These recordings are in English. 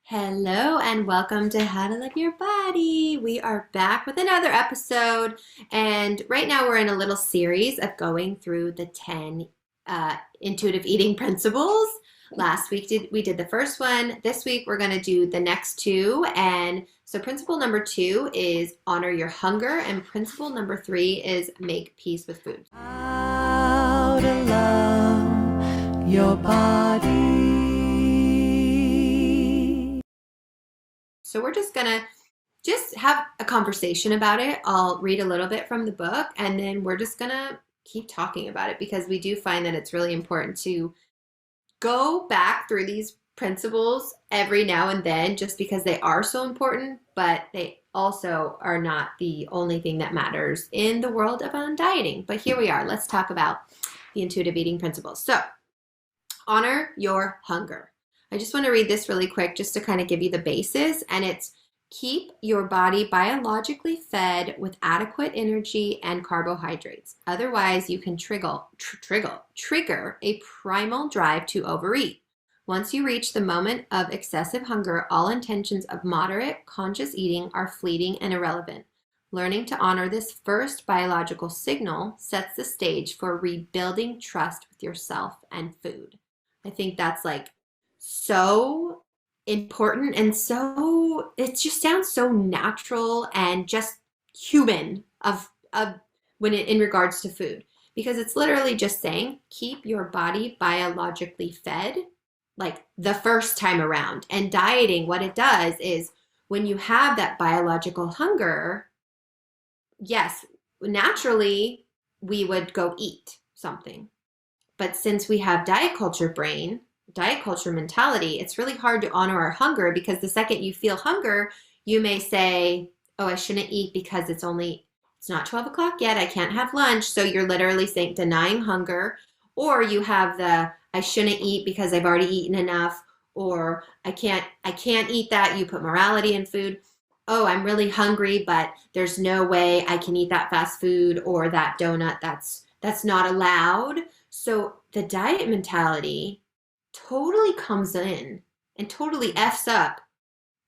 Hello and welcome to How to Love Your Body. We are back with another episode, and right now we're in a little series of going through the 10 intuitive eating principles. Last week we did the first one. This week we're going to do the next two. And so principle number 2 is honor your hunger, and principle number 3 is make peace with food. How to love your body. So we're just going to have a conversation about it. I'll read a little bit from the book, and then we're just going to keep talking about it because we do find that it's really important to go back through these principles every now and then just because they are so important, but they also are not the only thing that matters in the world of dieting. But here we are. Let's talk about the intuitive eating principles. So, honor your hunger. I just want to read this really quick just to kind of give you the basis, and it's keep your body biologically fed with adequate energy and carbohydrates. Otherwise, you can trigger a primal drive to overeat. Once you reach the moment of excessive hunger, all intentions of moderate, conscious eating are fleeting and irrelevant. Learning to honor this first biological signal sets the stage for rebuilding trust with yourself and food. I think that's like so important, and so it just sounds so natural and just human of when it in regards to food, because it's literally just saying keep your body biologically fed like the first time around. And dieting, what it does is when you have that biological hunger, yes, naturally we would go eat something, but since we have diet culture mentality, it's really hard to honor our hunger, because the second you feel hunger, you may say, oh, I shouldn't eat because it's not 12 o'clock yet, I can't have lunch. So you're literally saying denying hunger. Or you have the I shouldn't eat because I've already eaten enough, or I can't eat that. You put morality in food. Oh, I'm really hungry, but there's no way I can eat that fast food or that donut. That's not allowed. So the diet mentality totally comes in and totally F's up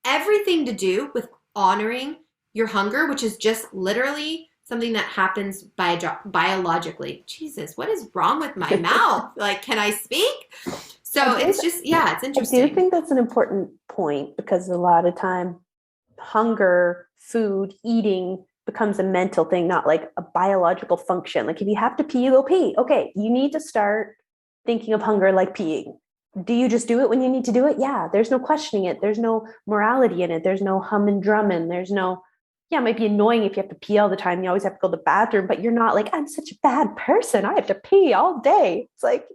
everything to do with honoring your hunger, which is just literally something that happens biologically. Jesus, what is wrong with my mouth? Like, can I speak? So it's just, yeah, it's interesting. I do think that's an important point, because a lot of time hunger, food, eating becomes a mental thing, not like a biological function. Like if you have to pee, you go pee. Okay, you need to start thinking of hunger like peeing. Do you just do it when you need to do it? Yeah, there's no questioning it. There's no morality in it. There's no hum and drumming. There's no, yeah, it might be annoying if you have to pee all the time. You always have to go to the bathroom, but you're not like, I'm such a bad person, I have to pee all day. It's like,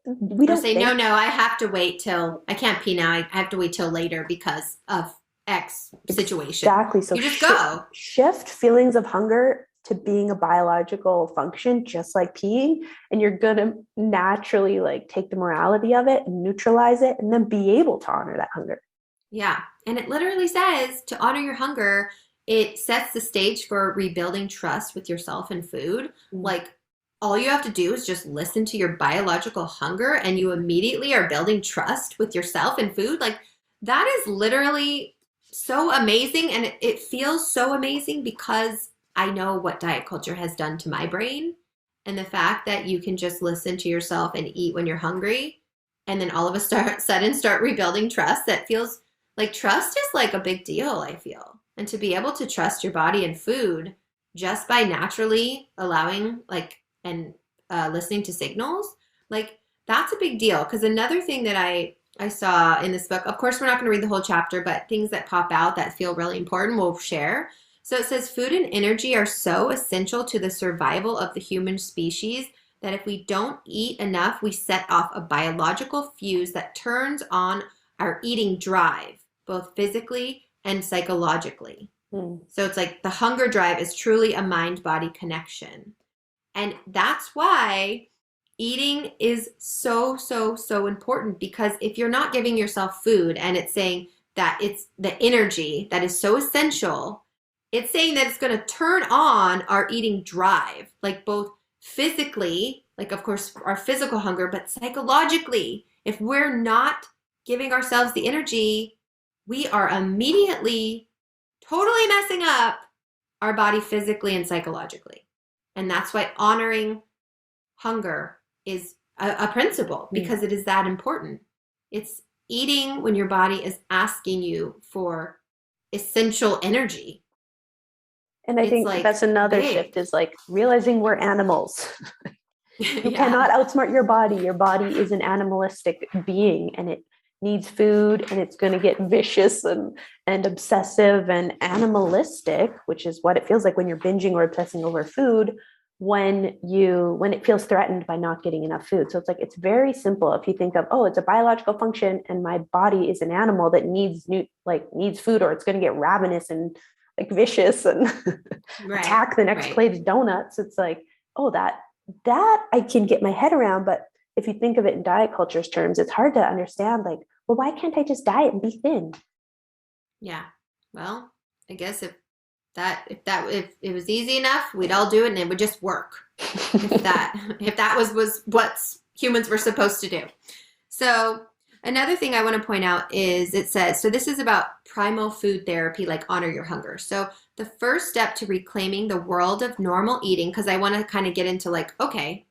we don't say, no, I have to wait till, I can't pee now. I have to wait till later because of X situation. Exactly. So you just go. Shift feelings of hunger to being a biological function, just like peeing, and you're going to naturally like take the morality of it and neutralize it, and then be able to honor that hunger. Yeah. And it literally says to honor your hunger, it sets the stage for rebuilding trust with yourself and food. Like all you have to do is just listen to your biological hunger, and you immediately are building trust with yourself and food. Like that is literally so amazing. And it feels so amazing because I know what diet culture has done to my brain, and the fact that you can just listen to yourself and eat when you're hungry, and then all of a sudden start rebuilding trust. That feels like trust is like a big deal, I feel. And to be able to trust your body and food just by naturally allowing and listening to signals, like that's a big deal. Because another thing that I saw in this book, of course, we're not going to read the whole chapter, but things that pop out that feel really important, we'll share. So it says food and energy are so essential to the survival of the human species that if we don't eat enough, we set off a biological fuse that turns on our eating drive, both physically and psychologically. So it's like the hunger drive is truly a mind-body connection. And that's why eating is so, so, so important, because if you're not giving yourself food, and it's saying that it's the energy that is so essential, it's saying that it's going to turn on our eating drive, like both physically, like of course our physical hunger, but psychologically. If we're not giving ourselves the energy, we are immediately totally messing up our body physically and psychologically. And that's why honoring hunger is a principle, because it is that important. It's eating when your body is asking you for essential energy. And I It's think like that's another big. shift is like realizing we're animals. You Yeah. cannot outsmart your body. Your body is an animalistic being and it needs food and it's going to get vicious and obsessive and animalistic, which is what it feels like when you're binging or obsessing over food when it feels threatened by not getting enough food. So it's like it's very simple. If you think of, oh, it's a biological function and my body is an animal that needs food, or it's going to get ravenous and like vicious and Right. attack the next Right. plate of donuts. It's like, oh, that I can get my head around. But if you think of it in diet culture's terms, it's hard to understand, like, well, why can't I just diet and be thin? Yeah. Well, I guess if it was easy enough, we'd all do it and it would just work. If that was what humans were supposed to do. So another thing I want to point out is it says, so this is about primal food therapy, like honor your hunger. So the first step to reclaiming the world of normal eating, because I want to kind of get into like, okay,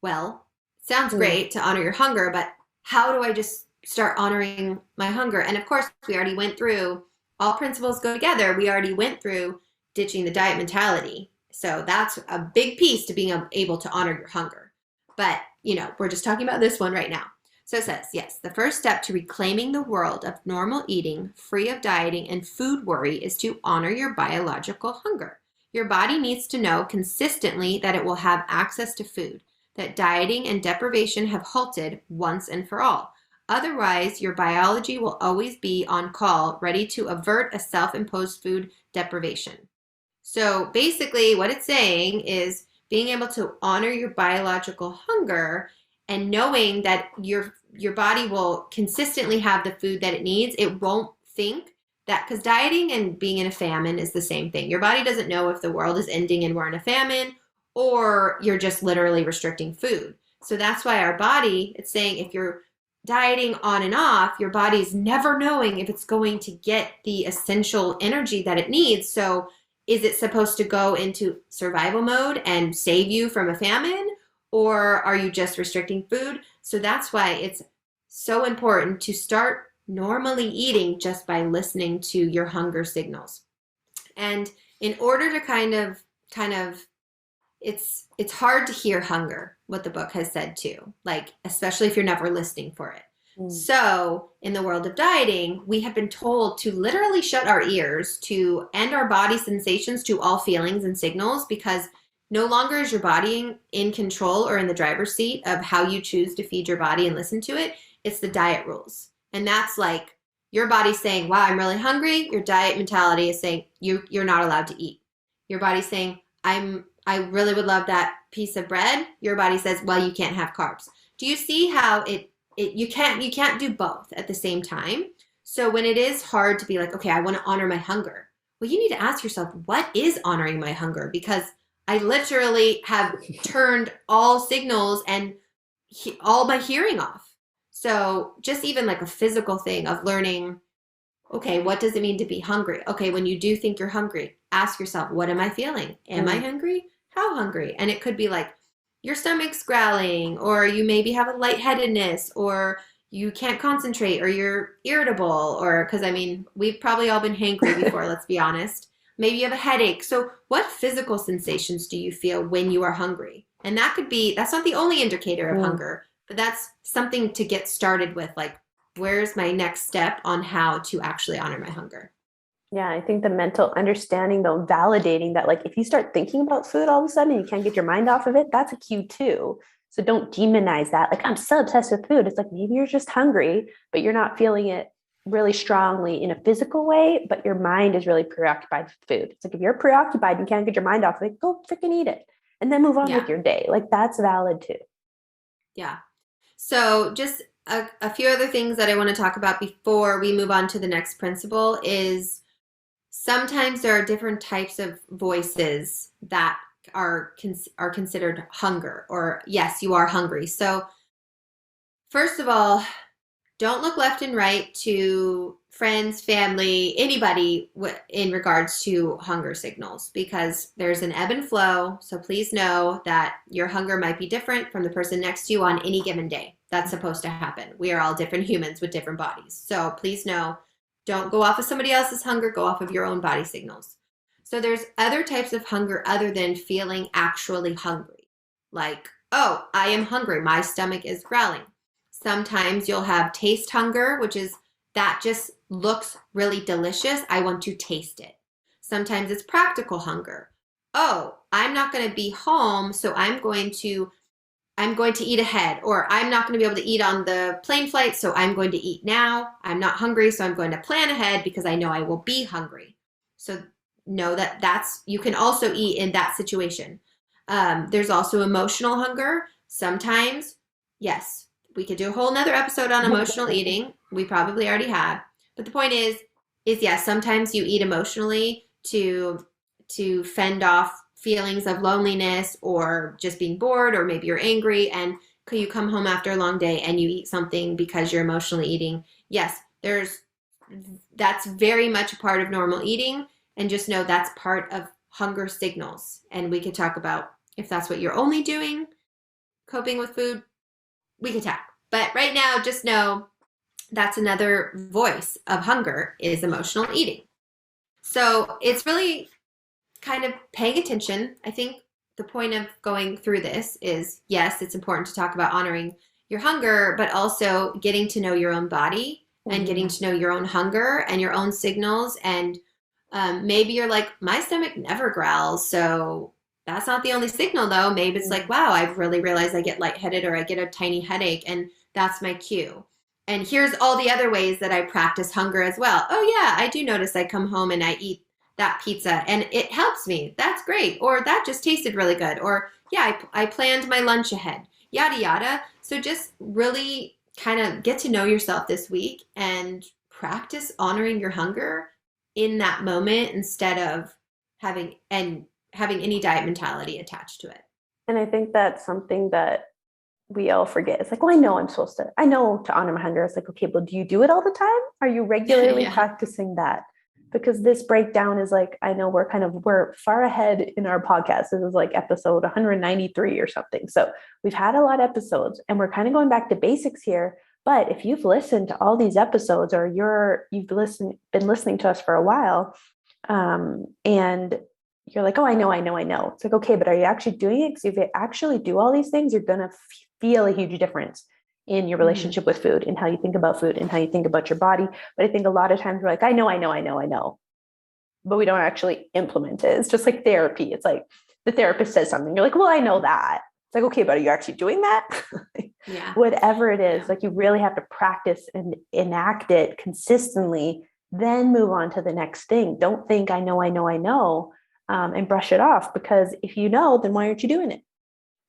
well, sounds great to honor your hunger, but how do I just start honoring my hunger? And of course, we already went through all principles go together. We already went through ditching the diet mentality. So that's a big piece to being able to honor your hunger. But, we're just talking about this one right now. So it says, yes, the first step to reclaiming the world of normal eating, free of dieting and food worry, is to honor your biological hunger. Your body needs to know consistently that it will have access to food, that dieting and deprivation have halted once and for all. Otherwise, your biology will always be on call, ready to avert a self-imposed food deprivation. So basically, what it's saying is being able to honor your biological hunger and knowing that your body will consistently have the food that it needs. It won't think that, because dieting and being in a famine is the same thing. Your body doesn't know if the world is ending and we're in a famine, or you're just literally restricting food. So that's why our body, it's saying if you're dieting on and off, your body's never knowing if it's going to get the essential energy that it needs. So is it supposed to go into survival mode and save you from a famine? Or are you just restricting food? So that's why it's so important to start normally eating just by listening to your hunger signals. And in order to kind of it's hard to hear hunger, what the book has said too, like especially if you're never listening for it. So in the world of dieting, we have been told to literally shut our ears to and our body sensations to all feelings and signals, because no longer is your body in control or in the driver's seat of how you choose to feed your body and listen to it. It's the diet rules. And that's like your body saying, wow, I'm really hungry. Your diet mentality is saying you're not allowed to eat. Your body's saying, I really would love that piece of bread. Your body says, well, you can't have carbs. Do you see how you can't do both at the same time? So when it is hard to be like, okay, I want to honor my hunger. Well, you need to ask yourself, what is honoring my hunger? Because I literally have turned all signals and all my hearing off. So just even like a physical thing of learning, okay, what does it mean to be hungry? Okay, when you do think you're hungry, ask yourself, what am I feeling? Am I hungry? How hungry? And it could be like your stomach's growling, or you maybe have a lightheadedness, or you can't concentrate, or you're irritable, or because we've probably all been hangry before, let's be honest. Maybe you have a headache. So what physical sensations do you feel when you are hungry? And that's not the only indicator of hunger, but that's something to get started with. Like, where's my next step on how to actually honor my hunger? Yeah, I think the mental understanding, though, validating that, like, if you start thinking about food all of a sudden and you can't get your mind off of it, that's a cue too. So don't demonize that. Like, I'm so obsessed with food. It's like maybe you're just hungry, but you're not feeling it really strongly in a physical way, but your mind is really preoccupied with food. It's like if you're preoccupied and can't get your mind off of it, go freaking eat it and then move on Yeah. with your day. Like, that's valid too. Yeah. So just a few other things that I want to talk about before we move on to the next principle is sometimes there are different types of voices that are considered hunger, or yes, you are hungry. So first of all, don't look left and right to friends, family, anybody in regards to hunger signals, because there's an ebb and flow. So please know that your hunger might be different from the person next to you on any given day. That's supposed to happen. We are all different humans with different bodies. So please know, don't go off of somebody else's hunger, go off of your own body signals. So there's other types of hunger other than feeling actually hungry. Like, oh, I am hungry. My stomach is growling. Sometimes you'll have taste hunger, which is that just looks really delicious. I want to taste it. Sometimes it's practical hunger. Oh, I'm not going to be home, so I'm going to eat ahead, or I'm not going to be able to eat on the plane flight, so I'm going to eat now. I'm not hungry, so I'm going to plan ahead because I know I will be hungry. So know that you can also eat in that situation. There's also emotional hunger. Sometimes, yes, we could do a whole nother episode on emotional eating. We probably already have. But the point is yes, sometimes you eat emotionally to fend off feelings of loneliness or just being bored, or maybe you're angry and you come home after a long day and you eat something because you're emotionally eating. Yes, that's very much a part of normal eating, and just know that's part of hunger signals. And we could talk about if that's what you're only doing, coping with food, we could talk. But right now, just know that's another voice of hunger is emotional eating. So it's really kind of paying attention. I think the point of going through this is, yes, it's important to talk about honoring your hunger, but also getting to know your own body and getting to know your own hunger and your own signals. And maybe you're like, my stomach never growls, so that's not the only signal though. Maybe it's like, wow, I've really realized I get lightheaded or I get a tiny headache, and that's my cue. And here's all the other ways that I practice hunger as well. Oh yeah, I do notice I come home and I eat that pizza and it helps me. That's great. Or that just tasted really good. Or yeah, I planned my lunch ahead. Yada, yada. So just really kind of get to know yourself this week and practice honoring your hunger in that moment instead of having any diet mentality attached to it. And I think that's something that we all forget. It's like, well, I know to honor my hunger. It's like, okay, but do you do it all the time? Are you regularly practicing that? Because this breakdown is like, I know we're far ahead in our podcast. This is like episode 193 or something. So we've had a lot of episodes and we're kind of going back to basics here. But if you've listened to all these episodes, or been listening to us for a while, and you're like, oh, I know. It's like, okay, but are you actually doing it? Because if you actually do all these things, you're going to feel a huge difference in your relationship with food, and how you think about food, and how you think about your body. But I think a lot of times we're like, I know, but we don't actually implement it. It's just like therapy. It's like the therapist says something, you're like, well, I know that. It's like, okay, but are you actually doing that? Yeah. Whatever it is, like you really have to practice and enact it consistently, then move on to the next thing. Don't think I know, and brush it off, because if you know, then why aren't you doing it?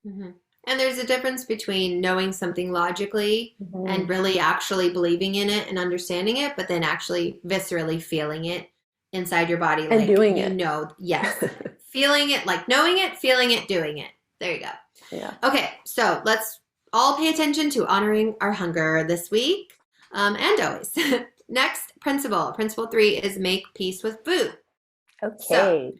Mm-hmm. And there's a difference between knowing something logically and really actually believing in it and understanding it, but then actually viscerally feeling it inside your body. And like doing it. Yes. Feeling it, like knowing it, feeling it, doing it. There you go. Yeah. Okay, so let's all pay attention to honoring our hunger this week, and always. Next principle 3 is make peace with food. Okay. So,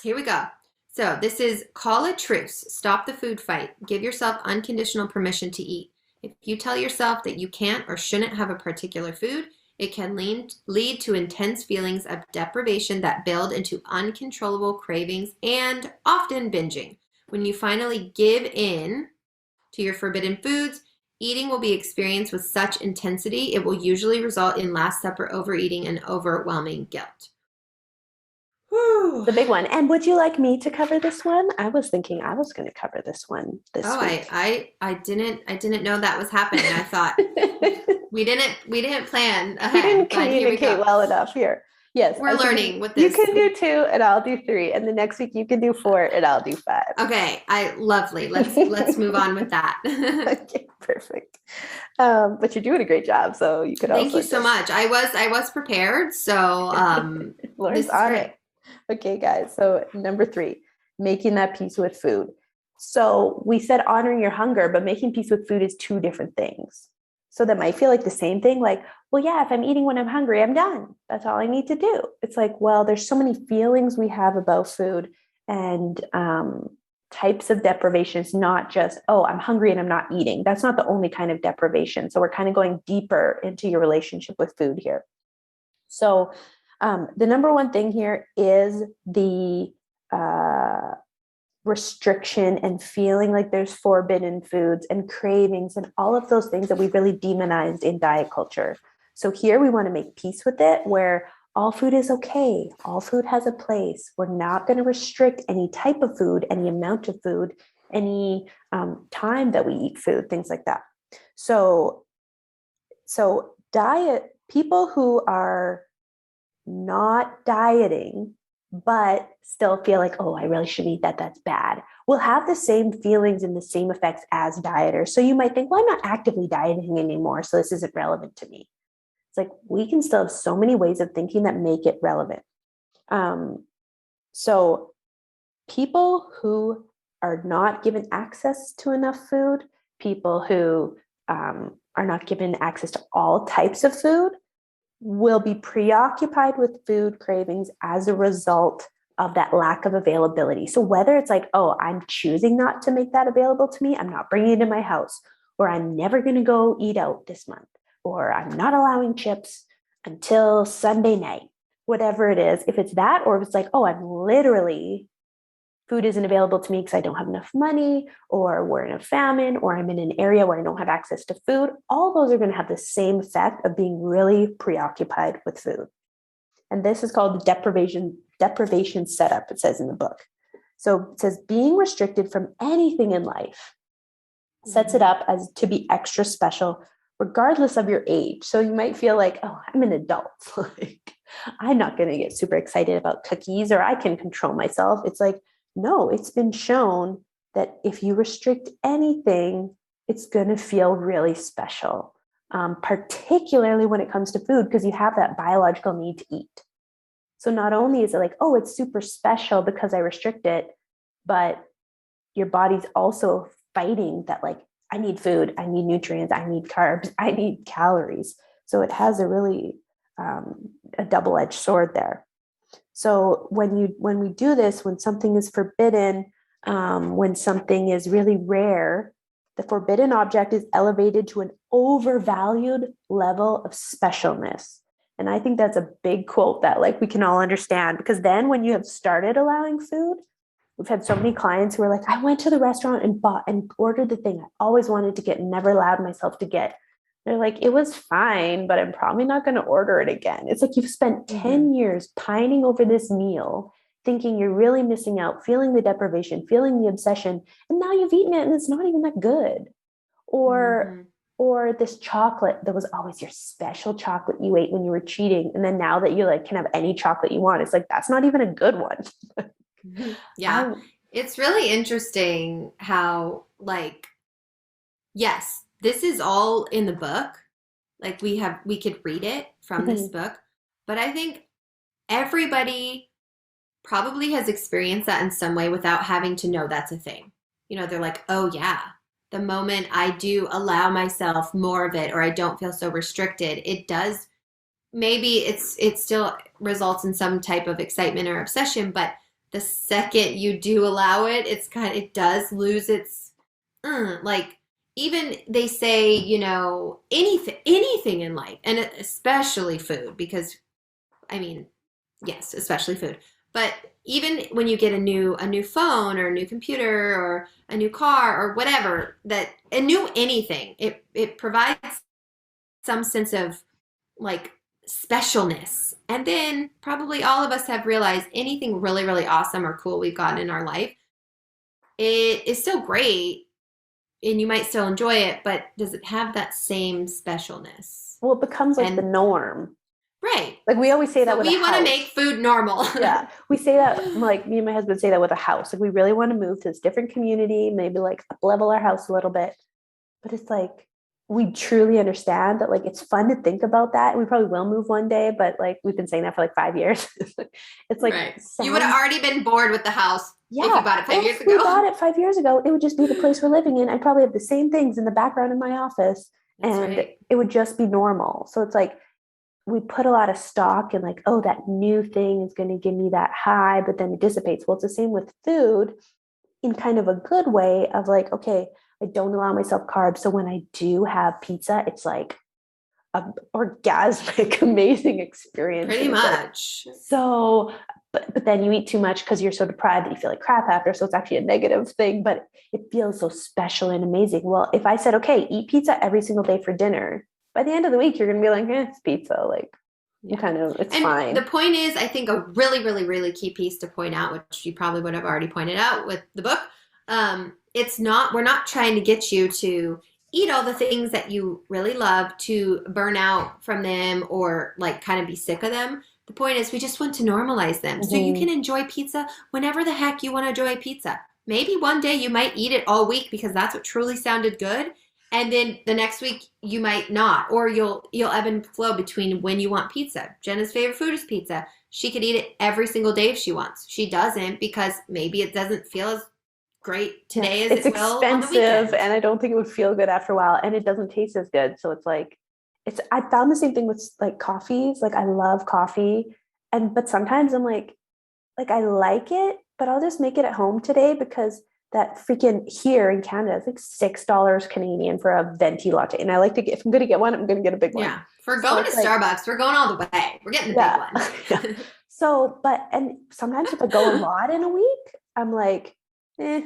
here we go. So this is call a truce. Stop the food fight. Give yourself unconditional permission to eat. If you tell yourself that you can't or shouldn't have a particular food, it can lead to intense feelings of deprivation that build into uncontrollable cravings and often binging. When you finally give in to your forbidden foods, eating will be experienced with such intensity, it will usually result in Last Supper overeating and overwhelming guilt. The big one. And would you like me to cover this one? I was thinking I was going to cover this one this week. I didn't know that was happening. I thought we didn't plan ahead. We didn't communicate well enough here. Yes. We're learning with this. You can do 2 and I'll do 3. And the next week you can do 4 and I'll do 5. Okay. Lovely. Let's move on with that. Okay, perfect. But you're doing a great job. So you could Thank you so much. I was prepared. So Laura's on it. Okay, guys. So number 3, making that peace with food. So we said honoring your hunger, but making peace with food is 2 different things. So that might feel like the same thing, like, well, yeah, if I'm eating when I'm hungry, I'm done. That's all I need to do. It's like, well, there's so many feelings we have about food and types of deprivation. It's not just, oh, I'm hungry and I'm not eating. That's not the only kind of deprivation. So we're kind of going deeper into your relationship with food here. So the number one thing here is the restriction and feeling like there's forbidden foods and cravings and all of those things that we really demonized in diet culture. So here we want to make peace with it, where all food is okay. All food has a place. We're not going to restrict any type of food, any amount of food, any time that we eat food, things like that. So diet, people who are not dieting but still feel like, oh, I really shouldn't eat that, that's bad, will have the same feelings and the same effects as dieters. So you might think, well, I'm not actively dieting anymore, so this isn't relevant to me. It's like, we can still have so many ways of thinking that make it relevant. So people who are not given access to enough food, people who are not given access to all types of food, will be preoccupied with food cravings as a result of that lack of availability. So whether it's like, oh, I'm choosing not to make that available to me, I'm not bringing it in my house, or I'm never going to go eat out this month, or I'm not allowing chips until Sunday night, whatever it is, if it's that, or if it's like, oh, I'm literally, food isn't available to me because I don't have enough money, or we're in a famine, or I'm in an area where I don't have access to food, all those are going to have the same effect of being really preoccupied with food. And this is called the deprivation setup, it says in the book. So it says being restricted from anything in life sets it up as to be extra special, regardless of your age. So you might feel like, oh, I'm an adult. Like, I'm not going to get super excited about cookies, or I can control myself. It's like, no, it's been shown that if you restrict anything, it's going to feel really special, particularly when it comes to food, because you have that biological need to eat. So not only is it like, oh, it's super special because I restrict it, but your body's also fighting that, like, I need food, I need nutrients, I need carbs, I need calories. So it has a really a double-edged sword there. So when we do this, when something is forbidden, when something is really rare, the forbidden object is elevated to an overvalued level of specialness. And I think that's a big quote that, like, we can all understand, because then when you have started allowing food, we've had so many clients who are like, I went to the restaurant and bought and ordered the thing I always wanted to get and never allowed myself to get. They're like, it was fine, but I'm probably not going to order it again. It's like you've spent 10 years pining over this meal, thinking you're really missing out, feeling the deprivation, feeling the obsession, and now you've eaten it and it's not even that good. Or this chocolate that was always your special chocolate you ate when you were cheating, and then now that you, like, can have any chocolate you want, it's like, that's not even a good one. Yeah. It's really interesting how, like, yes, this is all in the book. Like, we could read it from this book, but I think everybody probably has experienced that in some way without having to know that's a thing. You know, they're like, oh yeah, the moment I do allow myself more of it, or I don't feel so restricted, it does, maybe it still results in some type of excitement or obsession, but the second you do allow it, it does lose its, like, even they say, you know, anything in life, and especially food, because, I mean, yes, especially food. But even when you get a new phone or a new computer or a new car or whatever, that a new anything, it provides some sense of, like, specialness. And then probably all of us have realized anything really, really awesome or cool we've gotten in our life, it is still great and you might still enjoy it, but does it have that same specialness? Well, it becomes like the norm. Right. Like, we always say that with a house. We want to make food normal. Yeah. We say that, like, me and my husband say that with a house. Like, we really want to move to this different community, maybe, like, up level our house a little bit. But it's like, we truly understand that, like, it's fun to think about that. And we probably will move one day, but, like, we've been saying that for like 5 years. It's like, right. You would have already been bored with the house if you bought it 5 years ago. We bought it 5 years ago. It would just be the place we're living in. I'd probably have the same things in the background in my office. That's and right. it would just be normal. So it's like we put a lot of stock in like, oh, that new thing is going to give me that high, but then it dissipates. Well, it's the same with food in kind of a good way of like, okay, I don't allow myself carbs. So when I do have pizza, it's like an orgasmic, amazing experience. Pretty And it's like, much. so, but then you eat too much because you're so deprived that you feel like crap after. So it's actually a negative thing, but it feels so special and amazing. Well, if I said, okay, eat pizza every single day for dinner, by the end of the week, you're going to be like, it's pizza. Like, Yeah. kind of, it's And the fine. point is, I think a really, really, really key piece to point out, which you probably would have already pointed out with the book, it's not, we're not trying to get you to eat all the things that you really love to burn out from them or like kind of be sick of them. The point is, we just want to normalize them. So you Mm-hmm. can enjoy pizza whenever the heck you want to enjoy pizza. Maybe one day you might eat it all week because that's what truly sounded good, and then the next week you might not, or you'll ebb and flow between when you want pizza. Jenna's favorite food is pizza. She could eat it every single day if she wants. She doesn't because maybe it doesn't feel as great Yeah, today as it's it will on the expensive, weekend. and I don't think it would feel good after a while, and it doesn't taste as good. So it's like, I found the same thing with like coffees. Like I love coffee, and but sometimes I'm like I like it, but I'll just make it at home today because that freaking here in Canada is like $6 Canadian for a venti latte, and I like to get, if I'm going to get one, I'm going to get a big one. Yeah, if we're So going to it's like, Starbucks, we're going all the way. We're getting the big yeah, one. yeah. So, but and sometimes if I go a lot in a week, I'm like, I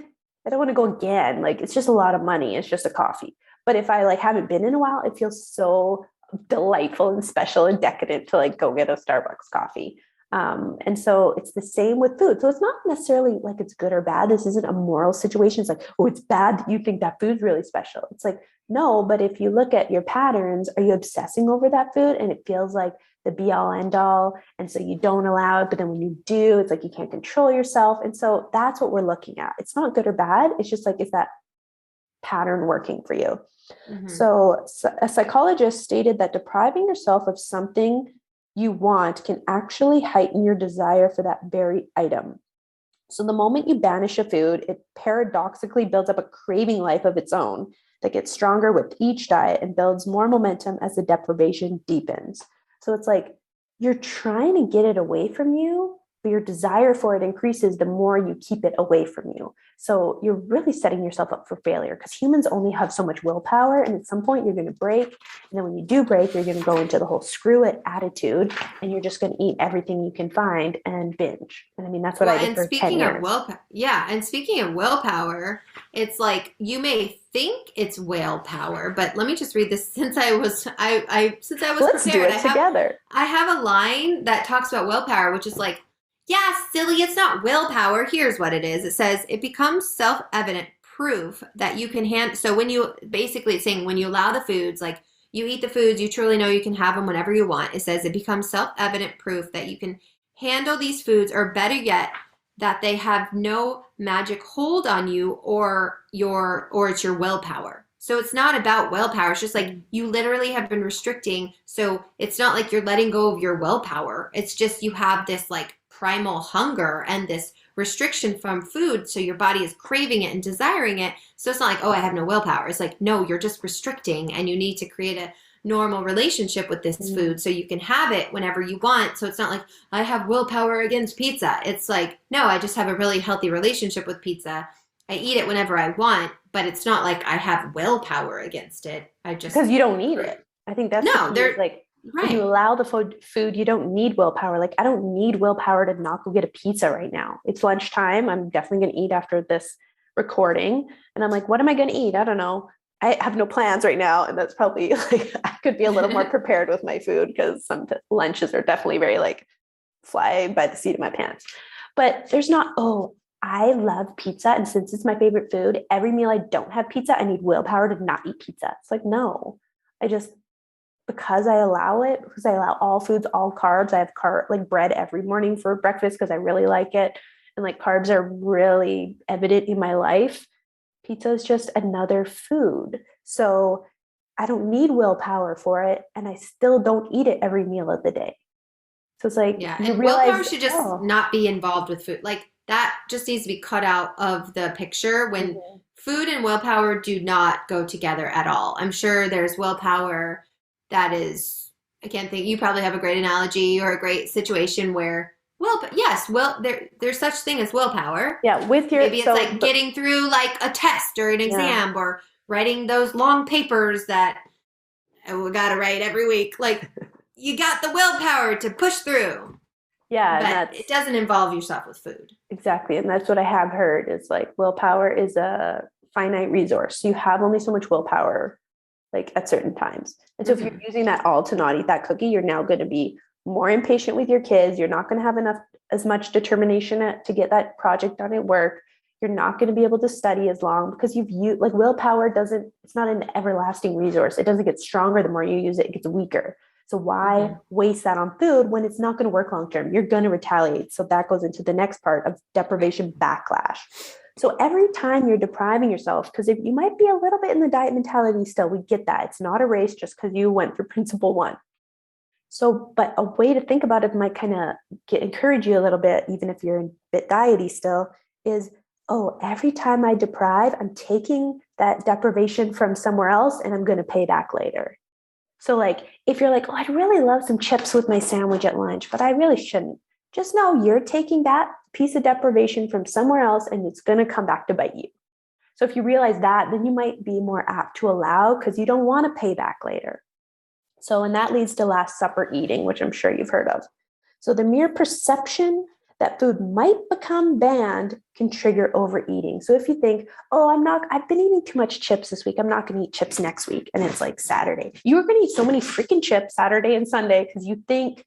don't want to go again. Like it's just a lot of money. It's just a coffee. But if I like haven't been in a while, it feels so delightful and special and decadent to like go get a Starbucks coffee. And so it's the same with food. So it's not necessarily like it's good or bad. This isn't a moral situation. It's like, oh, it's bad that you think that food's really special. It's like, no, but if you look at your patterns, are you obsessing over that food and it feels like the be all end all? And so you don't allow it, but then when you do, it's like you can't control yourself. And so that's what we're looking at. It's not good or bad. It's just like, is that pattern working for you? Mm-hmm. So a psychologist stated that depriving yourself of something you want can actually heighten your desire for that very item. So the moment you banish a food, it paradoxically builds up a craving life of its own that gets stronger with each diet and builds more momentum as the deprivation deepens. So it's like you're trying to get it away from you, but your desire for it increases the more you keep it away from you. So you're really setting yourself up for failure because humans only have so much willpower. And at some point, you're going to break. And then when you do break, you're going to go into the whole screw it attitude and you're just going to eat everything you can find and binge. And I mean, that's what Well, I did and for 10 speaking of years. willpower, yeah, and speaking of willpower, it's like you may think it's willpower, but let me just read this since I was Let's do prepared. it together. I have a line that talks about willpower, which is like, yeah, silly, it's not willpower. Here's what it is. It says it becomes self-evident proof that you can so when you basically it's saying when you allow the foods, like you eat the foods, you truly know you can have them whenever you want. It says it becomes self-evident proof that you can handle these foods, or better yet, that they have no magic hold on you or it's your willpower. So it's not about willpower. It's just like you literally have been restricting. So it's not like you're letting go of your willpower. It's just you have this like primal hunger and this restriction from food. So your body is craving it and desiring it. So it's not like, oh, I have no willpower. It's like, no, you're just restricting and you need to create a normal relationship with this Mm. food so you can have it whenever you want. So it's not like I have willpower against pizza. It's like, no, I just have a really healthy relationship with pizza. I eat it whenever I want, but it's not like I have willpower against it. I Because just, you don't need it. I think that's the no, key is they're like when you right. allow the food, you don't need willpower. Like I don't need willpower to not go get a pizza right now. It's lunchtime. I'm definitely going to eat after this recording. And I'm like, what am I going to eat? I don't know. I have no plans right now. And that's probably like, I could be a little more prepared with my food because some lunches are definitely very like fly by the seat of my pants. But there's not, oh, I love pizza. And since it's my favorite food, every meal I don't have pizza, I need willpower to not eat pizza. It's like, no, I just, because I allow it, because I allow all foods, all carbs. I have like bread every morning for breakfast because I really like it. And like carbs are really evident in my life. Pizza is just another food. So I don't need willpower for it. And I still don't eat it every meal of the day. So it's like Yeah, you and willpower realize, should just oh, not be involved with food. Like that just needs to be cut out of the picture when mhm. food and willpower do not go together at all. I'm sure there's willpower that is, I can't think, you probably have a great analogy or a great situation where there's such thing as willpower. Yeah, with your Maybe it's like getting through like a test or an exam or writing those long papers that we got to write every week. Like you got the willpower to push through. Yeah, but it doesn't involve yourself with food. Exactly. And that's what I have heard is like willpower is a finite resource. You have only so much willpower like at certain times. And so if you're using that all to not eat that cookie, you're now going to be more impatient with your kids. You're not going to have as much determination to get that project done at work. You're not going to be able to study as long because like willpower it's not an everlasting resource. It doesn't get stronger the more you use it, it gets weaker. So why waste that on food when it's not going to work long term? You're going to retaliate. So that goes into the next part of deprivation backlash. So every time you're depriving yourself, because if you might be a little bit in the diet mentality still, we get that. It's not a race just because you went through principle one. So, but a way to think about it might kind of encourage you a little bit, even if you're a bit diety still, is, every time I deprive, I'm taking that deprivation from somewhere else and I'm going to pay back later. So like, if you're like, I'd really love some chips with my sandwich at lunch, but I really shouldn't. Just know you're taking that piece of deprivation from somewhere else and it's going to come back to bite you. So if you realize that, then you might be more apt to allow because you don't want to pay back later. So, and that leads to Last Supper eating, which I'm sure you've heard of. So the mere perception that food might become banned can trigger overeating. So if you think, I've been eating too much chips this week, I'm not going to eat chips next week. And it's like Saturday. You're going to eat so many freaking chips Saturday and Sunday because you think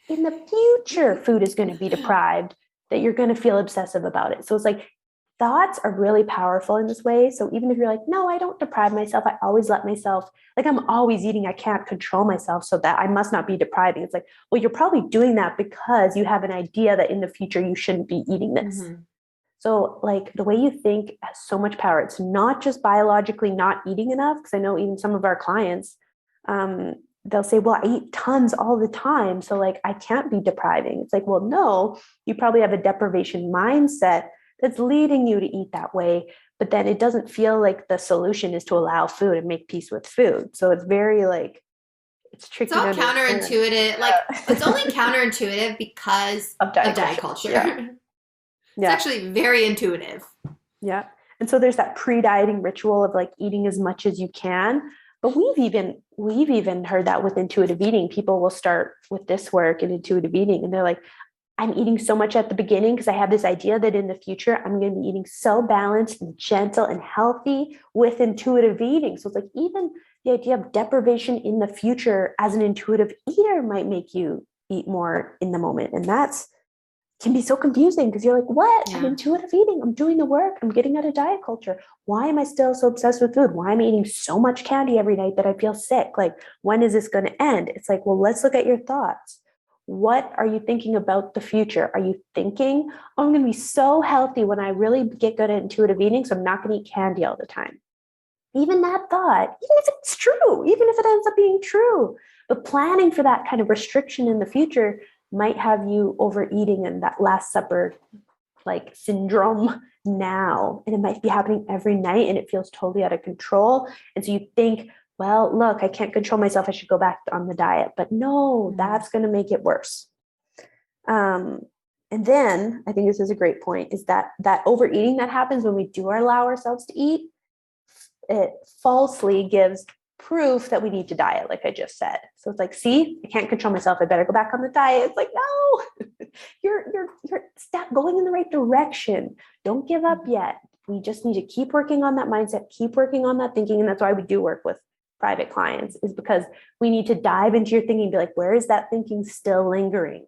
in the future food is going to be deprived, that you're going to feel obsessive about it. So it's like thoughts are really powerful in this way. So even if you're like, no, I don't deprive myself, I always let myself, like I'm always eating, I can't control myself so that I must not be depriving. It's like, well, you're probably doing that because you have an idea that in the future you shouldn't be eating this. So like the way you think has so much power. It's not just biologically not eating enough. Because I know even some of our clients, they'll say, well, I eat tons all the time. So like, I can't be depriving. It's like, well, no, you probably have a deprivation mindset that's leading you to eat that way. But then it doesn't feel like the solution is to allow food and make peace with food. So it's very like, it's tricky. It's all counterintuitive. Like it's only counterintuitive because of diet culture. It's actually very intuitive. Yeah. And so there's that pre-dieting ritual of like eating as much as you can. But we've even heard that with intuitive eating. People will start with this work in intuitive eating and they're like, I'm eating so much at the beginning because I have this idea that in the future, I'm going to be eating so balanced and gentle and healthy with intuitive eating. So it's like even the idea of deprivation in the future as an intuitive eater might make you eat more in the moment. And that's can be so confusing because you're like, what? Yeah. I'm intuitive eating. I'm doing the work. I'm getting out of diet culture. Why am I still so obsessed with food? Why am I eating so much candy every night that I feel sick? Like, when is this going to end? It's like, well, let's look at your thoughts. What are you thinking about the future? Are you thinking, I'm going to be so healthy when I really get good at intuitive eating, so I'm not going to eat candy all the time? Even that thought, even if it's true, even if it ends up being true, but planning for that kind of restriction in the future might have you overeating and that Last Supper like syndrome now. And it might be happening every night and it feels totally out of control. And so you think, well, look, I can't control myself. I should go back on the diet. But no, that's going to make it worse. And then I think this is a great point, is that overeating that happens when we do allow ourselves to eat, it falsely gives proof that we need to diet, like I just said. So it's like, see, I can't control myself. I better go back on the diet. It's like, no, you're going in the right direction. Don't give up yet. We just need to keep working on that mindset, keep working on that thinking. And that's why we do work with private clients, is because we need to dive into your thinking and be like, where is that thinking still lingering?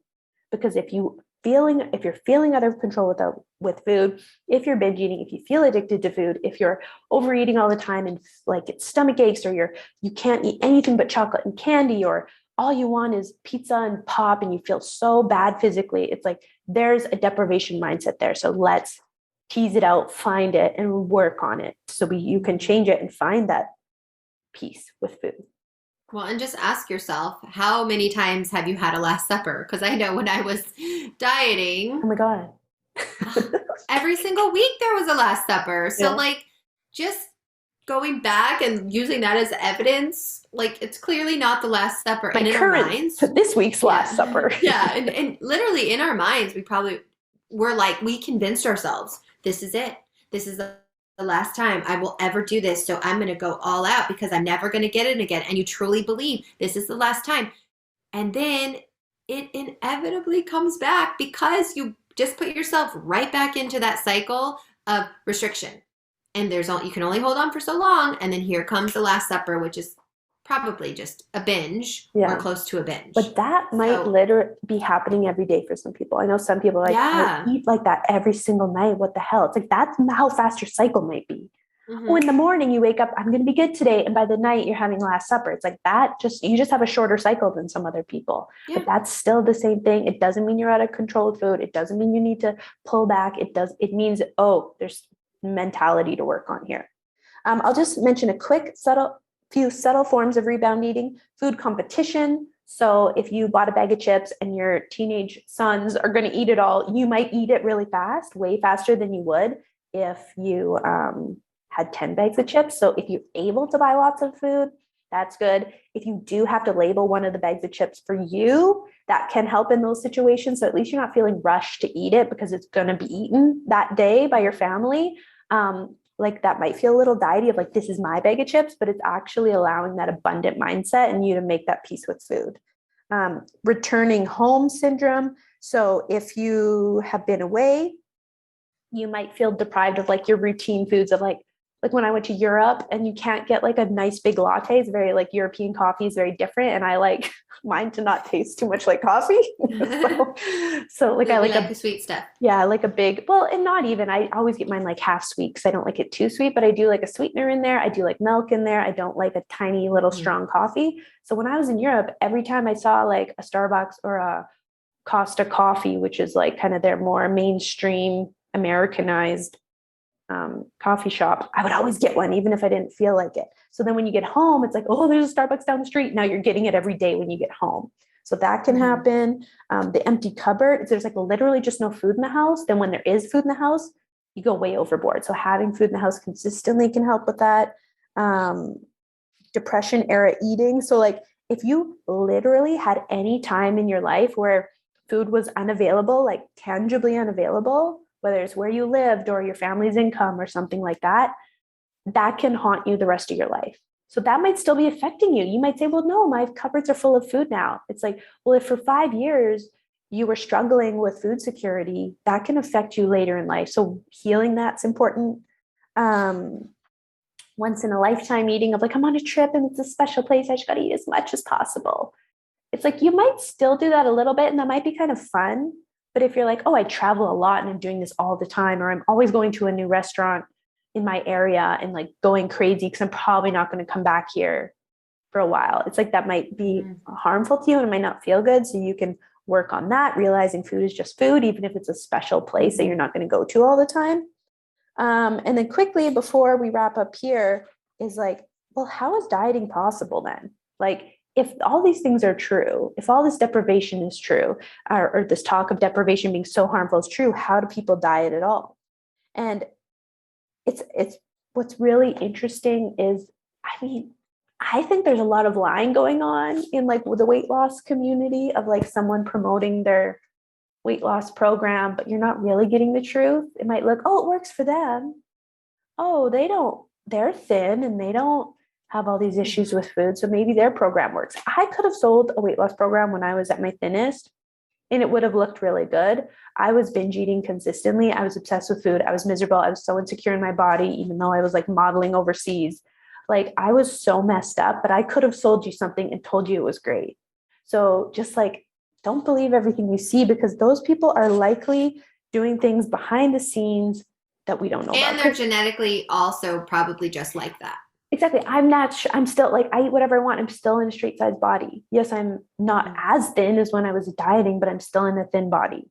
Because if you're feeling out of control with food, if you're binge eating, if you feel addicted to food, if you're overeating all the time and like it's stomach aches, or you can't eat anything but chocolate and candy, or all you want is pizza and pop and you feel so bad physically, it's like there's a deprivation mindset there. So let's tease it out, find it, and work on it so you can change it and find that peace with food. Well, and just ask yourself, how many times have you had a Last Supper? Because I know when I was dieting, oh my God, every single week there was a Last Supper. So like just going back and using that as evidence, like it's clearly not the Last Supper. My and in our current minds, this week's Last Supper. yeah, and literally in our minds, we're like, we convinced ourselves, this is it. This is the last time I will ever do this. So I'm going to go all out because I'm never going to get it again. And you truly believe this is the last time. And then it inevitably comes back because you just put yourself right back into that cycle of restriction. And you can only hold on for so long. And then here comes the Last Supper, which is probably just a binge or close to a binge. But that might literally be happening every day for some people. I know some people are like, I eat like that every single night. What the hell? It's like, that's how fast your cycle might be. Mm-hmm. Oh, in the morning you wake up, I'm going to be good today. And by the night you're having Last Supper. It's like you just have a shorter cycle than some other people. Yeah. But that's still the same thing. It doesn't mean you're out of controlled food. It doesn't mean you need to pull back. It means, there's mentality to work on here. I'll just mention a quick few subtle forms of rebound eating. Food competition. So if you bought a bag of chips and your teenage sons are going to eat it all, you might eat it really fast, way faster than you would if you had 10 bags of chips. So if you're able to buy lots of food, that's good. If you do have to label one of the bags of chips for you, that can help in those situations. So at least you're not feeling rushed to eat it because it's going to be eaten that day by your family. Like that might feel a little diety of like, this is my bag of chips, but it's actually allowing that abundant mindset and you to make that peace with food. Returning home syndrome. So if you have been away, you might feel deprived of like your routine foods of like when I went to Europe and you can't get like a nice big latte. It's very like European coffee is very different. And I like mine to not taste too much like coffee. so like I like the sweet stuff. Yeah. I like a big, and not even, I always get mine like half sweet because I don't like it too sweet, but I do like a sweetener in there. I do like milk in there. I don't like a tiny little strong coffee. So when I was in Europe, every time I saw like a Starbucks or a Costa Coffee, which is like kind of their more mainstream Americanized coffee shop, I would always get one, even if I didn't feel like it. So then when you get home, it's like, oh, there's a Starbucks down the street. Now you're getting it every day when you get home. So that can happen. The empty cupboard, if there's like literally just no food in the house, then when there is food in the house, you go way overboard. So having food in the house consistently can help with that. Depression era eating. So like if you literally had any time in your life where food was unavailable, like tangibly unavailable, whether it's where you lived or your family's income or something like that, that can haunt you the rest of your life. So that might still be affecting you. You might say, well, no, my cupboards are full of food now. It's like, well, if for 5 years you were struggling with food security, that can affect you later in life. So healing that's important. Once in a lifetime eating of like, I'm on a trip and it's a special place, I just got to eat as much as possible. It's like, you might still do that a little bit and that might be kind of fun. But if you're like, oh, I travel a lot and I'm doing this all the time, or I'm always going to a new restaurant in my area and like going crazy because I'm probably not going to come back here for a while. It's like that might be harmful to you and it might not feel good. So you can work on that, realizing food is just food, even if it's a special place that you're not going to go to all the time. And then quickly before we wrap up here is like, well, how is dieting possible then? Like, if all these things are true, if all this deprivation is true, or this talk of deprivation being so harmful is true, how do people diet at all? And it's what's really interesting is, I think there's a lot of lying going on in like the weight loss community of like someone promoting their weight loss program, but you're not really getting the truth. It might look, oh, it works for them. Oh, they're thin and they don't have all these issues with food. So maybe their program works. I could have sold a weight loss program when I was at my thinnest and it would have looked really good. I was binge eating consistently. I was obsessed with food. I was miserable. I was so insecure in my body, even though I was like modeling overseas. Like I was so messed up, but I could have sold you something and told you it was great. So just like, don't believe everything you see because those people are likely doing things behind the scenes that we don't know about. And they're genetically also probably just like that. Exactly. I'm still like, I eat whatever I want. I'm still in a straight size body. Yes, I'm not as thin as when I was dieting, but I'm still in a thin body.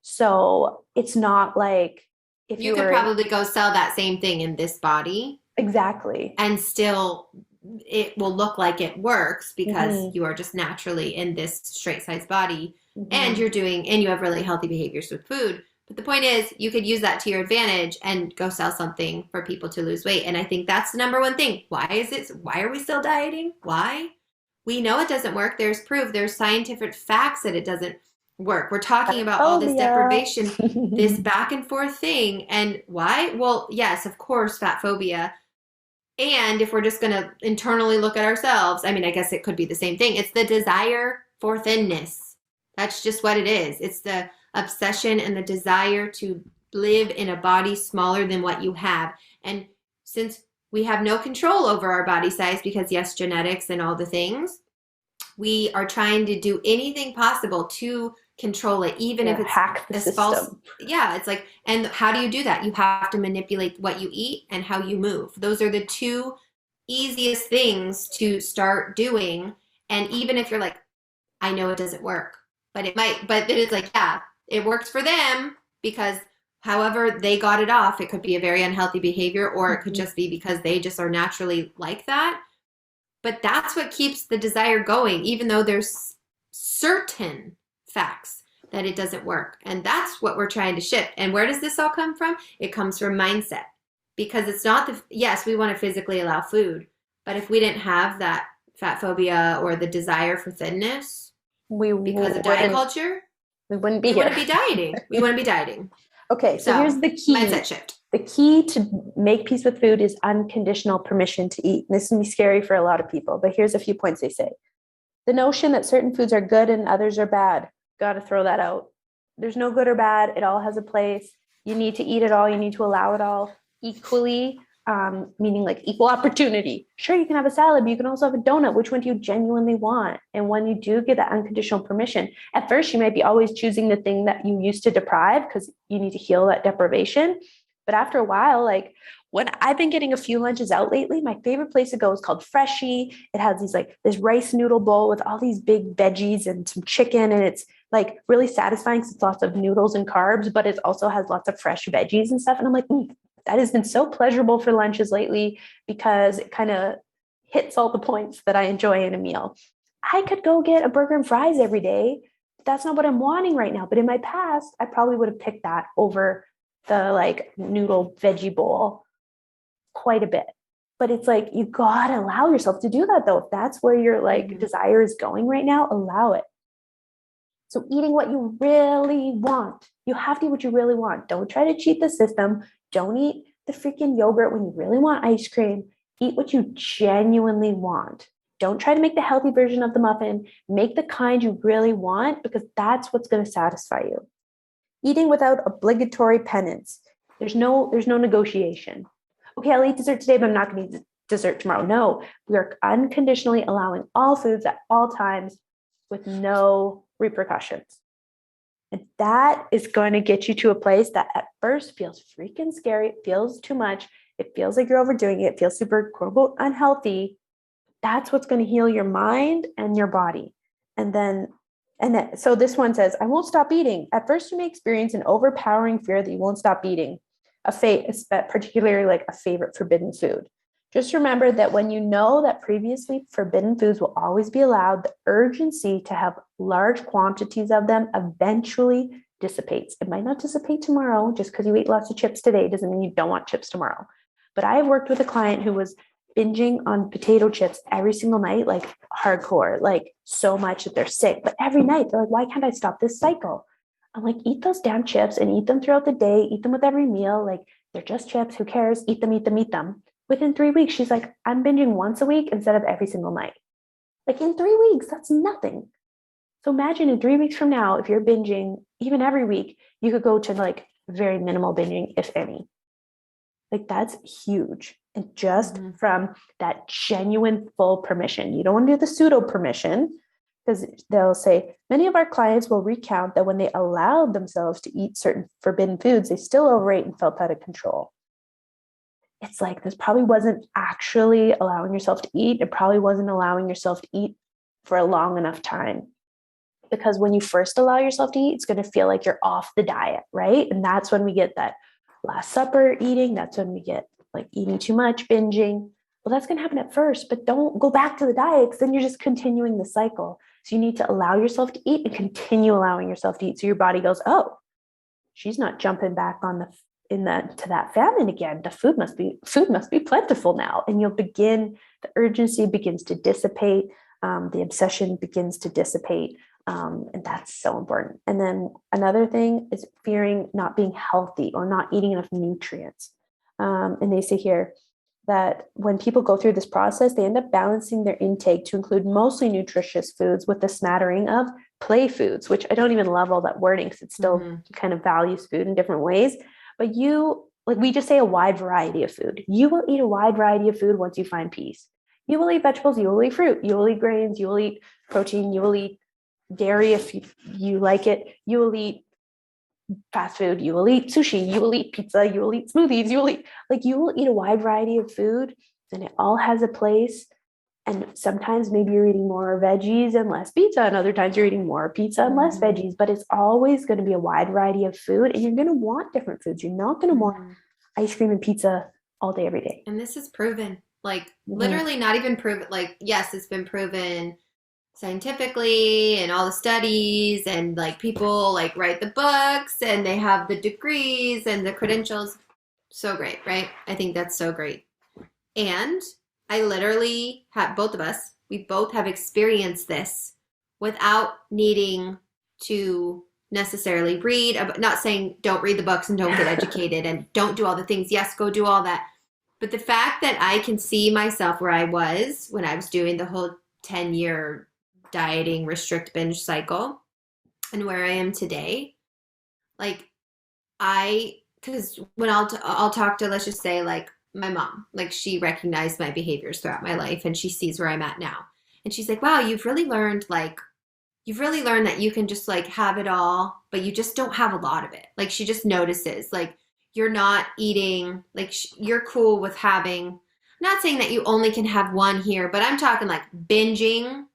So it's not like if you could probably go sell that same thing in this body. Exactly. And still it will look like it works because you are just naturally in this straight size body and you have really healthy behaviors with food. But the point is, you could use that to your advantage and go sell something for people to lose weight. And I think that's the number one thing. Why are we still dieting? Why? We know it doesn't work. There's proof. There's scientific facts that it doesn't work. We're talking about all this Phobia. deprivation, this back and forth thing. And why? Well, yes, of course, fat phobia. And if we're just going to internally look at ourselves, I mean, I guess it could be the same thing. It's the desire for thinness. That's just what it is. It's the obsession and the desire to live in a body smaller than what you have. And since we have no control over our body size because, yes, genetics and all the things, we are trying to do anything possible to control it, even if it's hack the as system. false. Yeah, it's like, and how do you do that? You have to manipulate what you eat and how you move. Those are the two easiest things to start doing. And even if you're like, I know it doesn't work, but it might, but then it's like, yeah, it works for them because however they got it off, it could be a very unhealthy behavior, or it could just be because they just are naturally like that. But that's what keeps the desire going, even though there's certain facts that it doesn't work. And that's what we're trying to shift. And where does this all come from? It comes from mindset. Because it's not yes, we want to physically allow food, but if we didn't have that fat phobia or the desire for thinness because of diet culture, we wouldn't be we here. wouldn't be dieting. We wouldn't be dieting. Okay, so here's the key. Mindset shift. The key to make peace with food is unconditional permission to eat. And this can be scary for a lot of people, but here's a few points they say. The notion that certain foods are good and others are bad. Got to throw that out. There's no good or bad. It all has a place. You need to eat it all. You need to allow it all equally, meaning like equal opportunity. Sure, you can have a salad, but you can also have a donut. Which one do you genuinely want? And when you do get that unconditional permission, at first you might be always choosing the thing that you used to deprive because you need to heal that deprivation. But after a while, like when I've been getting a few lunches out lately, my favorite place to go is called Freshie. It has these like this rice noodle bowl with all these big veggies and some chicken. And it's like really satisfying because it's lots of noodles and carbs, but it also has lots of fresh veggies and stuff. And I'm like, that has been so pleasurable for lunches lately because it kind of hits all the points that I enjoy in a meal. I could go get a burger and fries every day. That's not what I'm wanting right now. But in my past, I probably would have picked that over the like noodle veggie bowl quite a bit. But it's like, you got to allow yourself to do that though. If that's where your like desire is going right now, allow it. So eating what you really want. You have to eat what you really want. Don't try to cheat the system. Don't eat the freaking yogurt when you really want ice cream. Eat what you genuinely want. Don't try to make the healthy version of the muffin. Make the kind you really want because that's what's going to satisfy you. Eating without obligatory penance. There's no negotiation. Okay, I'll eat dessert today, but I'm not going to eat dessert tomorrow. No, we are unconditionally allowing all foods at all times with no repercussions. And that is going to get you to a place that at first feels freaking scary. It feels too much. It feels like you're overdoing it. It feels super, quote unquote, unhealthy. That's what's going to heal your mind and your body. So this one says, I won't stop eating. At first, you may experience an overpowering fear that you won't stop eating, particularly like a favorite forbidden food. Just remember that when you know that previously forbidden foods will always be allowed, the urgency to have large quantities of them eventually dissipates. It might not dissipate tomorrow. Just because you ate lots of chips today doesn't mean you don't want chips tomorrow. But I have worked with a client who was binging on potato chips every single night, like hardcore, like so much that they're sick. But every night they're like, why can't I stop this cycle? I'm like, eat those damn chips and eat them throughout the day. Eat them with every meal. Like they're just chips. Who cares? Eat them, eat them, eat them. Within 3 weeks, she's like, I'm binging once a week instead of every single night. Like in 3 weeks, that's nothing. So imagine in 3 weeks from now, if you're binging even every week, you could go to like very minimal binging, if any. Like that's huge. And just from that genuine full permission, you don't want to do the pseudo permission because they'll say many of our clients will recount that when they allowed themselves to eat certain forbidden foods, they still overate and felt out of control. It's like this probably wasn't actually allowing yourself to eat. It probably wasn't allowing yourself to eat for a long enough time. Because when you first allow yourself to eat, it's going to feel like you're off the diet, right? And that's when we get that Last Supper eating. That's when we get like eating too much, binging. Well, that's going to happen at first, but don't go back to the diet because then you're just continuing the cycle. So you need to allow yourself to eat and continue allowing yourself to eat. So your body goes, oh, she's not jumping back on to that famine again. The food must be plentiful now. And the urgency begins to dissipate. The obsession begins to dissipate. And that's so important. And then another thing is fearing not being healthy or not eating enough nutrients. And they say here that when people go through this process, they end up balancing their intake to include mostly nutritious foods with a smattering of play foods, which I don't even love all that wording because it still kind of values food in different ways. But we just say a wide variety of food. You will eat a wide variety of food once you find peace. You will eat vegetables, you will eat fruit, you will eat grains, you will eat protein, you will eat dairy if you like it, you will eat fast food, you will eat sushi, you will eat pizza, you will eat smoothies, you will eat a wide variety of food, and it all has a place. And sometimes maybe you're eating more veggies and less pizza, and other times you're eating more pizza and less veggies, but it's always going to be a wide variety of food, and you're going to want different foods. You're not going to want ice cream and pizza all day, every day. And this is proven, literally not even proven. Yes, it's been proven scientifically and all the studies, and people write the books and they have the degrees and the credentials. So great, right? I think that's so great. And I literally have, we both have experienced this without needing to necessarily read. Not saying don't read the books and don't get educated and don't do all the things. Yes, go do all that. But the fact that I can see myself where I was when I was doing the whole 10-year dieting, restrict, binge cycle, and where I am today, because when I'll talk to, let's just say, my mom, she recognized my behaviors throughout my life, and she sees where I'm at now, and she's like, wow, you've really learned that you can just have it all, but you just don't have a lot of it. She just notices you're not eating, you're cool with having, not saying that you only can have one here, but I'm talking binging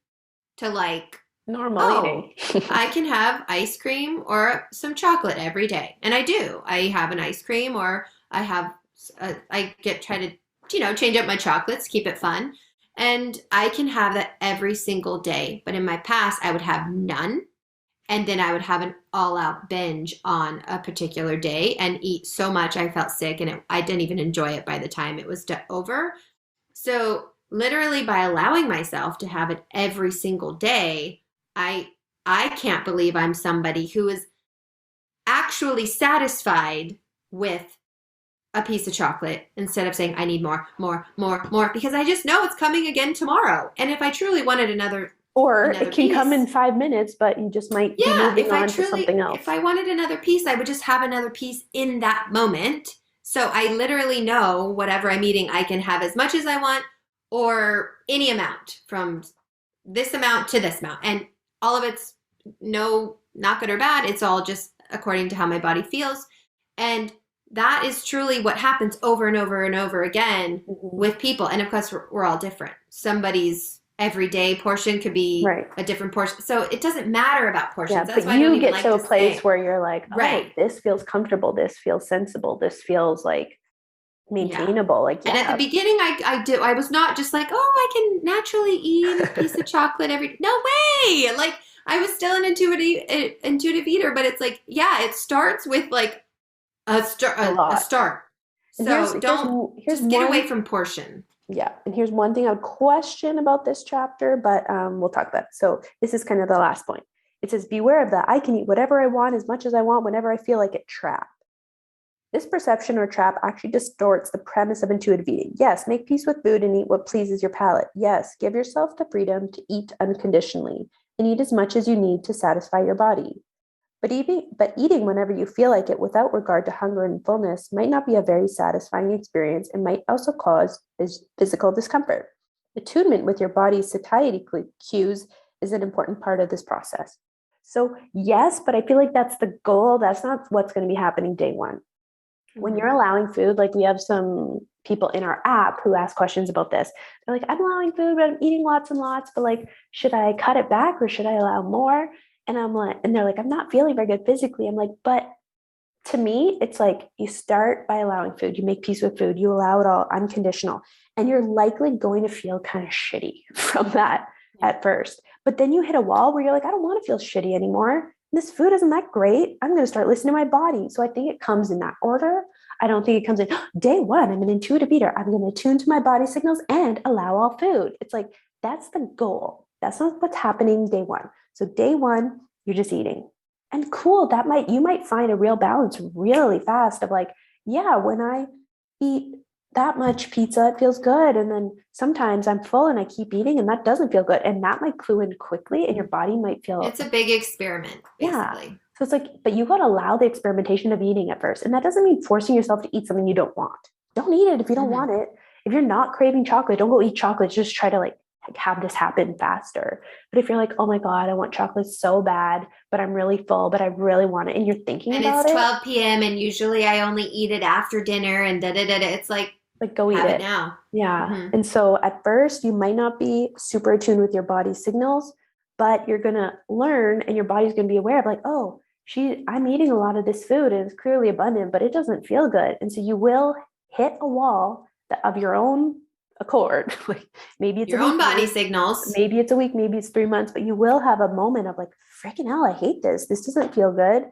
to normal eating. I can have ice cream or some chocolate every day. And I do. I have an ice cream, or I try to, change up my chocolates, keep it fun. And I can have that every single day. But in my past, I would have none. And then I would have an all-out binge on a particular day and eat so much I felt sick, and I didn't even enjoy it by the time it was over. So literally, by allowing myself to have it every single day, I can't believe I'm somebody who is actually satisfied with a piece of chocolate instead of saying I need more, because I just know it's coming again tomorrow. And if I truly wanted another it can come in 5 minutes, but you just might be moving on to something else. If I wanted another piece, I would just have another piece in that moment. So I literally know whatever I'm eating, I can have as much as I want, or any amount from this amount to this amount. And all of it's not good or bad. It's all just according to how my body feels. And that is truly what happens over and over and over again with people. And of course, we're all different. Somebody's everyday portion could be a different portion. So it doesn't matter about portions. Yeah, that's but you get to a place where you're like, oh, this feels comfortable. This feels sensible. This feels maintainable. And at the beginning, I was not just I can naturally eat a piece of chocolate every, no way. I was still an intuitive eater, but it's it starts with a start. So don't get away from portion. Yeah. And here's one thing I would question about this chapter, but we'll talk about it. So this is kind of the last point. It says, beware of that I can eat whatever I want as much as I want whenever I feel like it trap. This perception or trap actually distorts the premise of intuitive eating. Yes, make peace with food and eat what pleases your palate. Yes, give yourself the freedom to eat unconditionally and eat as much as you need to satisfy your body. But eating whenever you feel like it without regard to hunger and fullness might not be a very satisfying experience and might also cause physical discomfort. Attunement with your body's satiety cues is an important part of this process. So yes, but I feel like that's the goal. That's not what's going to be happening day one. When you're allowing food, we have some people in our app who ask questions about this. They're like, I'm allowing food, but I'm eating lots and lots, but should I cut it back or should I allow more? And and they're like, I'm not feeling very good physically. I'm like, but to me, it's you start by allowing food, you make peace with food, you allow it all unconditional, and you're likely going to feel kind of shitty from that at first. But then you hit a wall where you're like, I don't want to feel shitty anymore. this food isn't that great. I'm going to start listening to my body. So I think it comes in that order. I don't think it comes in day one. I'm an intuitive eater. I'm going to tune to my body signals and allow all food. It's like, that's the goal. That's not what's happening day one. So day one, you're just eating. And cool, you might find a real balance really fast of like, yeah, when I eat that much pizza, it feels good. And then sometimes I'm full and I keep eating and that doesn't feel good. And that might clue in quickly and your body might feel. It's a big experiment, basically. Yeah. So it's like, but you got to allow the experimentation of eating at first. And that doesn't mean forcing yourself to eat something you don't want. Don't eat it if you don't want it. If you're not craving chocolate, don't go eat chocolate. Just try to like have this happen faster. But if you're like, oh my God, I want chocolate so bad, but I'm really full, but I really want it. And you're thinking and about it's it. 12 p.m. and usually I only eat it after dinner and da-da-da-da. It's like go eat it now. Yeah. And so at first you might not be super attuned with your body's signals, but you're going to learn and your body's going to be aware of like, oh, I'm eating a lot of this food and it's clearly abundant, but it doesn't feel good. And so you will hit a wall of your own accord. Like maybe it's your own body signals. Maybe it's a week, maybe it's 3 months, but you will have a moment of like, freaking hell, I hate this. This doesn't feel good.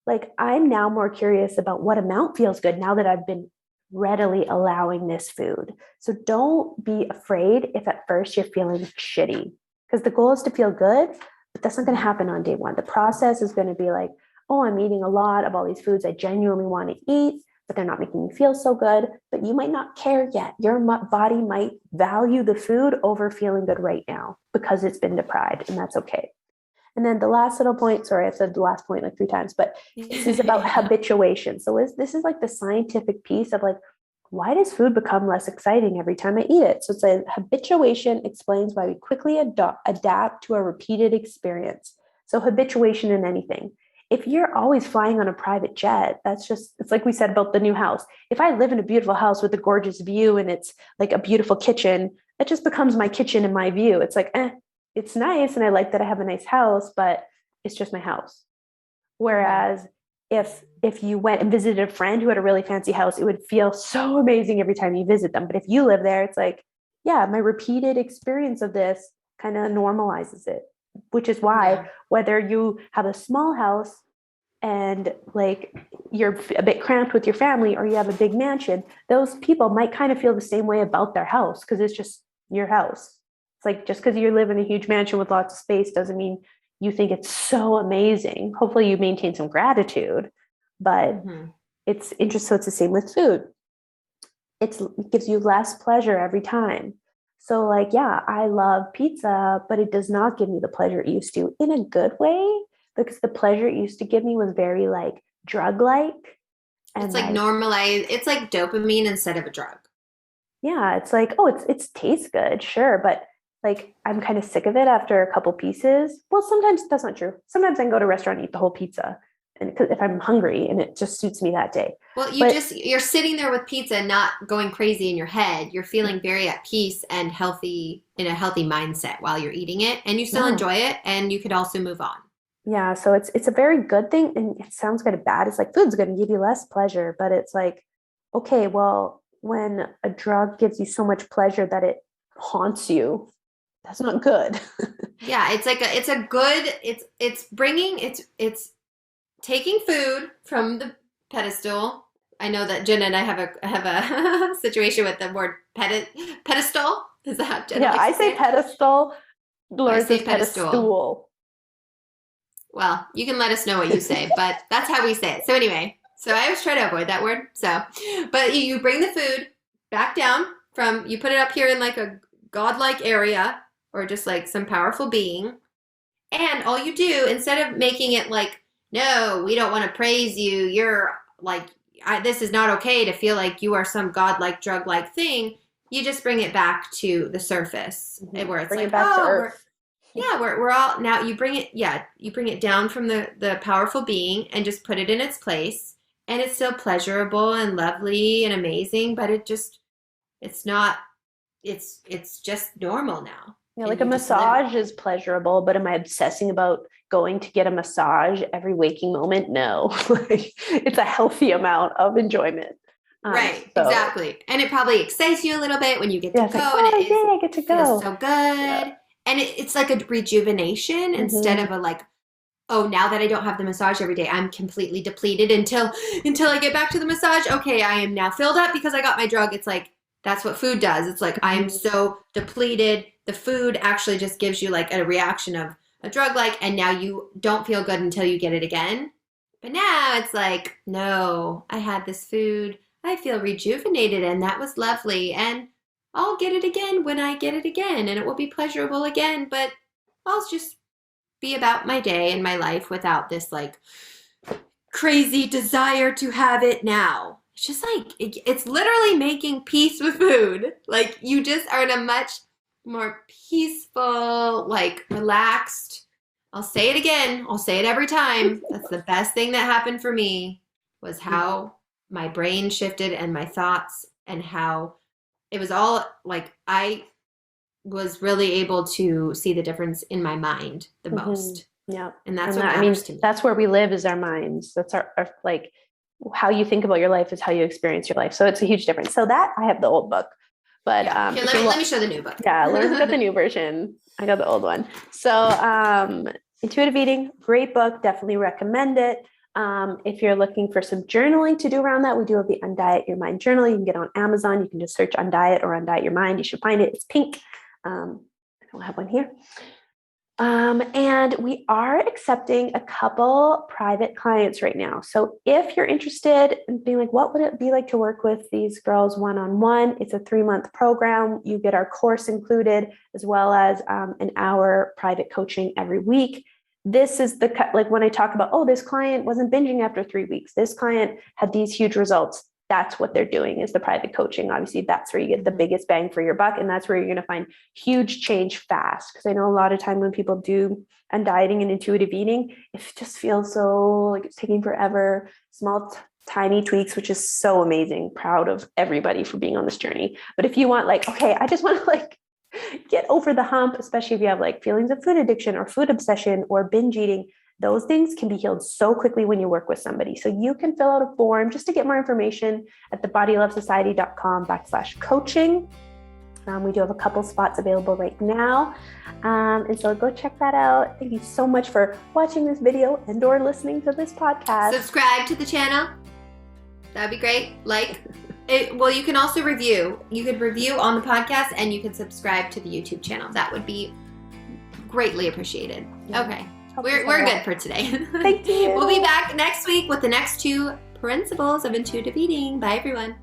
Like I'm now more curious about what amount feels good now that I've been readily allowing this food. So don't be afraid if at first you're feeling shitty, because the goal is to feel good, but that's not going to happen on day one. The process is going to be like, oh, I'm eating a lot of all these foods I genuinely want to eat, but they're not making me feel so good. But you might not care yet. Your body might value the food over feeling good right now because it's been deprived, and that's okay. And then the last little point, sorry, I've said the last point like 3 times, but this is about habituation. So this is like the scientific piece of like, why does food become less exciting every time I eat it? So it's like habituation explains why we quickly adapt to a repeated experience. So habituation in anything. If you're always flying on a private jet, it's like we said about the new house. If I live in a beautiful house with a gorgeous view and it's like a beautiful kitchen, it just becomes my kitchen and my view. It's like, it's nice and I like that I have a nice house, but it's just my house. Whereas if you went and visited a friend who had a really fancy house, it would feel so amazing every time you visit them. But if you live there, it's like, yeah, my repeated experience of this kind of normalizes it, which is why whether you have a small house and like you're a bit cramped with your family or you have a big mansion, those people might kind of feel the same way about their house because it's just your house. It's like just because you live in a huge mansion with lots of space doesn't mean you think it's so amazing. Hopefully you maintain some gratitude, but it's interesting. So it's the same with food. It gives you less pleasure every time. So like, yeah, I love pizza, but it does not give me the pleasure it used to in a good way, because the pleasure it used to give me was very like drug-like. And it's like normalized. It's like dopamine instead of a drug. Yeah. It's like, oh, it tastes good. Sure. But like, I'm kind of sick of it after a couple pieces. Well, sometimes that's not true. Sometimes I can go to a restaurant and eat the whole pizza, and if I'm hungry and it just suits me that day. Well, you're sitting there with pizza, not going crazy in your head. You're feeling very at peace and healthy, in a healthy mindset while you're eating it, and you still enjoy it, and you could also move on. Yeah. So it's a very good thing. And it sounds kind of bad. It's like food's going to give you less pleasure, but it's like, okay, well, when a drug gives you so much pleasure that it haunts you, that's not good. Yeah, it's taking food from the pedestal. I know that Jen and I have a situation with the word pedestal. Is that how Jen I say pedestal. Laura says pedestal. Well, you can let us know what you say, but that's how we say it. So anyway, so I always try to avoid that word. So, but you bring the food back down you put it up here in like a godlike area, or just like some powerful being. And all you do, instead of making it like, no, we don't want to praise you, you're like, this is not okay to feel like you are some godlike, drug-like thing, you just bring it back to the surface, where it's bring like, back to earth. We're all, now you bring it down from the powerful being and just put it in its place. And it's still pleasurable and lovely and amazing, but it's just normal now. Yeah, like a massage is pleasurable, but am I obsessing about going to get a massage every waking moment? No, it's a healthy amount of enjoyment. Right, exactly. And it probably excites you a little bit when you get to go. I get to go. Feels so good. Yeah. And it's like a rejuvenation instead of a like oh, now that I don't have the massage every day, I'm completely depleted until I get back to the massage. Okay, I am now filled up because I got my drug. It's like, that's what food does. It's like, I'm so depleted. The food actually just gives you like a reaction of a drug and now you don't feel good until you get it again. But now it's like, no, I had this food. I feel rejuvenated and that was lovely. And I'll get it again when I get it again and it will be pleasurable again. But I'll just be about my day and my life without this like crazy desire to have it now. It's just like, it's literally making peace with food. Like you just are in a much more peaceful, like relaxed. I'll say it again. I'll say it every time. That's the best thing that happened for me was how my brain shifted and my thoughts and how it was all like I was really able to see the difference in my mind the most. Yeah. And that's what matters to me. That's where we live is our minds. That's our like how you think about your life is how you experience your life. So it's a huge difference. So that I have the old book, but Here, let me show the new book. Yeah, Lauren's got the new version. I got the old one. So Intuitive Eating, great book. Definitely recommend it. If you're looking for some journaling to do around that, we do have the Undiet Your Mind journal. You can get on Amazon. You can just search Undiet or Undiet Your Mind. You should find it. It's pink. I don't have one here. And we are accepting a couple private clients right now. So if you're interested in being like, what would it be like to work with these girls one-on-one? It's a 3-month program. You get our course included, as well as an hour private coaching every week. This is like when I talk about, oh, this client wasn't binging after 3 weeks. This client had these huge results. That's what they're doing is the private coaching. Obviously, that's where you get the biggest bang for your buck. And that's where you're going to find huge change fast. Because I know a lot of time when people do undieting and intuitive eating, it just feels so like it's taking forever, small, tiny tweaks, which is so amazing. Proud of everybody for being on this journey. But if you want like, okay, I just want to like get over the hump, especially if you have like feelings of food addiction or food obsession or binge eating, those things can be healed so quickly when you work with somebody. So you can fill out a form just to get more information at thebodylovesociety.com/coaching. We do have a couple spots available right now. And so go check that out. Thank you so much for watching this video and or listening to this podcast. Subscribe to the channel. That'd be great. Like it, well, you can also review. You could review on the podcast and you can subscribe to the YouTube channel. That would be greatly appreciated. Yeah. Okay. We're good for today. Thank you. We'll be back next week with the next 2 principles of intuitive eating. Bye, everyone.